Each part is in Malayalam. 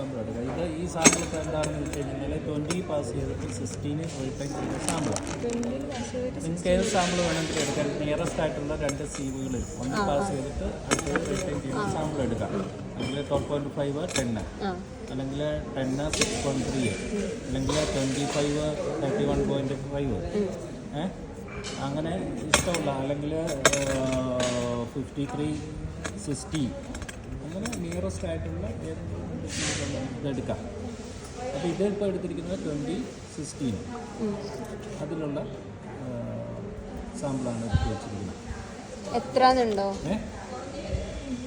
ഇത് ഈ സാമ്പിൾ ഇപ്പോൾ എന്താണെന്ന് വെച്ച് കഴിഞ്ഞാൽ 20 പാസ് ചെയ്തിട്ട് 16 റീടേക്ക് ചെയ്ത സാമ്പിളാണ്. നിങ്ങൾക്ക് ഏത് സാമ്പിൾ വേണമെങ്കിൽ എടുക്കാം. നിയറസ്റ്റ് ആയിട്ടുള്ള 2 സീവുകളിൽ ഒന്ന് പാസ് ചെയ്തിട്ട് അടുത്ത് റീടേക്ക് ചെയ്ത സാമ്പിൾ എടുക്കാം. അല്ലെങ്കിൽ 12.5 10, അല്ലെങ്കിൽ 10 6.3, അല്ലെങ്കിൽ 25 31.5, അങ്ങനെ ഇഷ്ടമുള്ള, അല്ലെങ്കിൽ 53 60, അങ്ങനെ നിയറസ്റ്റ് ആയിട്ടുള്ള ഏതെങ്കിലും ഇതെടുക്കാം. അപ്പോൾ ഇതിപ്പോൾ എടുത്തിരിക്കുന്നത് 2016 അതിലുള്ള സാമ്പിളാണ് എടുത്ത് വെച്ചിരിക്കുന്നത്. എത്രന്നുണ്ടോ?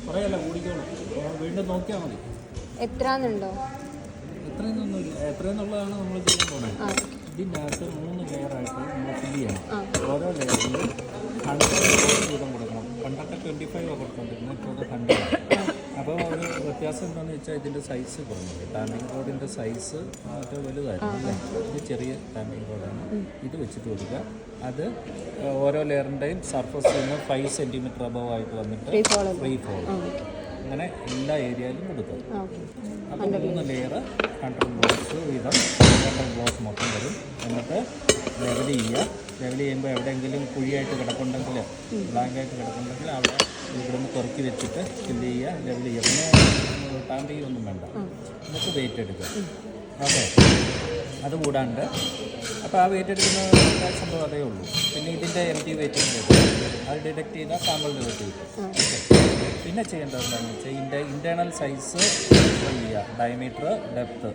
പറയല്ല, കൂടിക്കോളും. വീണ്ടും നോക്കിയാൽ മതി. എത്രന്നുണ്ടോ? എത്രയെന്നൊന്നുമില്ല. എത്രയെന്നുള്ളതാണ് നമ്മൾ ചെയ്യാൻ പോകുന്നത്. ഇതിൻ്റെ അകത്ത് 3 ലെയറായിട്ട് നമ്മൾ ഫില്ല് ചെയ്യണം. ഓരോ ലെയറിലും 100 വീതം കൊടുക്കണം. പണ്ടൊക്കെ 25 കൊടുത്തോണ്ടിരുന്നത്, ഇപ്പോൾ അത് 100. അപ്പോൾ ഒരു വ്യത്യാസം എന്താണെന്ന് വെച്ചാൽ ഇതിൻ്റെ സൈസ് കുറഞ്ഞത്. ടാമ്പിംഗ് റോഡിൻ്റെ സൈസ് അത് വലുതായിരുന്നു അല്ലേ. ഇത് ചെറിയ ടാമ്പിംഗ് റോഡാണ്. ഇത് വെച്ചിട്ട് കൊടുക്കുക. അത് ഓരോ ലെയറിൻ്റെയും സർഫസിൽ നിന്ന് 5 സെൻറ്റിമീറ്റർ അബവ് ആയിട്ട് വന്നിട്ട് ഫ്രീ ഫോൾ അങ്ങനെ എല്ലാ ഏരിയയിലും കൊടുക്കുക. അപ്പോൾ 3 ലെയർ 100 ബ്ലോക്സ് വീതം 100 ബ്ലോക്സ് മൊത്തം വരും. എന്നിട്ട് ലെവൽ ചെയ്യുക. ലെവൽ ചെയ്യുമ്പോൾ എവിടെയെങ്കിലും കുഴിയായിട്ട് കിടക്കുന്നുണ്ടെങ്കിൽ, ബ്ലാങ്കായിട്ട് കിടക്കുന്നുണ്ടെങ്കിൽ അവിടെ ഇവിടുന്ന് പെറുക്കി വെച്ചിട്ട് ഫില്ല് ചെയ്യുക, ലെവൽ ചെയ്യുക. പിന്നെ ടാമ്പിംഗ് ഒന്നും വേണ്ട. എന്നിട്ട് വെയിറ്റ് എടുക്കുക. ഓക്കെ, അത് കൂടാണ്ട് അപ്പോൾ ആ വെയിറ്റ് എടുക്കുന്ന സംഭവം അതേ ഉള്ളൂ. പിന്നെ ഇതിൻ്റെ MT വെയിറ്റ് അത് ഡിറ്റക്ട് ചെയ്താൽ സാമ്പിളിൻ്റെ വെയിറ്റ് കിട്ടും. ഓക്കെ, പിന്നെ ചെയ്യേണ്ടത് എന്താണെന്ന് വെച്ചാൽ ഇതിൻ്റെ ഇൻറ്റേർണൽ സൈസ് ചെയ്യുക, ഡയമീറ്റർ, ഡെപ്ത്ത്.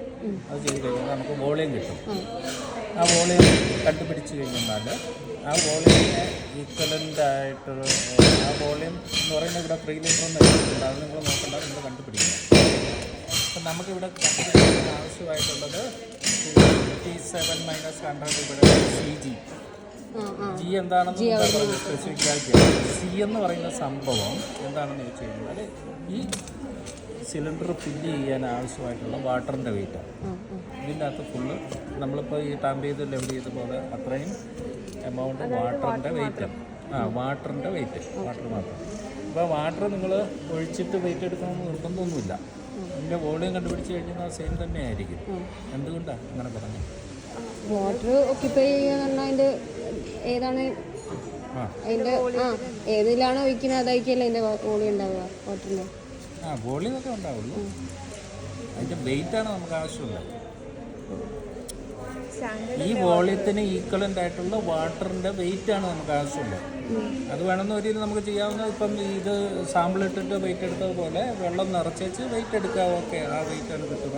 അത് ചെയ്ത് കഴിഞ്ഞാൽ നമുക്ക് വോളിയം കിട്ടും. ആ വോളിയം കണ്ടുപിടിച്ച് കഴിഞ്ഞാൽ ആ വോളിയത്തിന് ഈക്വലൻ്റ് ആയിട്ട് ആ വോളിയം എന്ന് പറയുന്നത് ഇവിടെ 3 ലിറ്റർ എന്ന് എഴുതിയിട്ടുണ്ട്. അത് നിങ്ങൾ നോക്കണ്ട, നിങ്ങൾ കണ്ടുപിടിക്കണം. അപ്പം നമുക്കിവിടെ കണ്ടുപിടിക്കാൻ ആവശ്യമായിട്ടുള്ളത് 57 - 100 ഇവിടെ CG. ജി എന്താണെന്ന് സ്പെസിഫിക്. സി എന്ന് പറയുന്ന സംഭവം എന്താണെന്ന് വെച്ച് കഴിഞ്ഞാൽ ഈ സിലിണ്ടർ ഫില്ല് ചെയ്യാൻ ആവശ്യമായിട്ടുള്ള വാട്ടറിൻ്റെ വെയിറ്റാണ്. ഇതിൻ്റെ അകത്ത് ഫുള്ള് നമ്മളിപ്പോൾ ഈ ടാമ്പ് ചെയ്ത് ലെവൽ ചെയ്ത പോലെ അത്രയും എമൗണ്ട് വാട്ടറിൻ്റെ വെയിറ്റാണ്. വാട്ടറിൻ്റെ വെയിറ്റ്, വാട്ടർ മാത്രം. അപ്പോൾ വാട്ടർ നിങ്ങൾ ഒഴിച്ചിട്ട് വെയിറ്റ് എടുക്കണമെന്ന് നിർബന്ധമൊന്നുമില്ല. ഇതിൻ്റെ വോളിയം കണ്ടുപിടിച്ച് കഴിഞ്ഞാൽ സെയിം തന്നെ ആയിരിക്കും. എന്തുകൊണ്ടാണ് അങ്ങനെ പറഞ്ഞത്? വാട്ടർ ഓക്യുപ്പൈ ചെയ്യാന്ന് അതിൻ്റെ ഏതാണ് അതിൻ്റെ ഏതിലാണോ ഒഴിക്കുന്നത് അതായിരിക്കല്ലേ അതിൻ്റെ വോളിയം ഉണ്ടാവുക വാട്ടറിൻ്റെ. വോളിയം ഒക്കെ ഉണ്ടാവുള്ളൂ. അതിൻ്റെ വെയിറ്റാണ് നമുക്ക് ആവശ്യമുള്ളത്. ഈ വോളിയത്തിന് ഈക്വലൻ്റ് ആയിട്ടുള്ള വാട്ടറിൻ്റെ വെയിറ്റാണ് നമുക്ക് ആവശ്യമുള്ളത്. അത് വേണമെന്ന് ഒരു രീതിയിൽ നമുക്ക് ചെയ്യാവുന്ന, ഇപ്പം ഇത് സാമ്പിൾ ഇട്ടിട്ട് വെയിറ്റ് എടുത്തതുപോലെ വെള്ളം നിറച്ചേച്ച് വെയിറ്റ് എടുക്കുക. ഓക്കെ, ആ വെയിറ്റാണ് കിട്ടുന്നത്.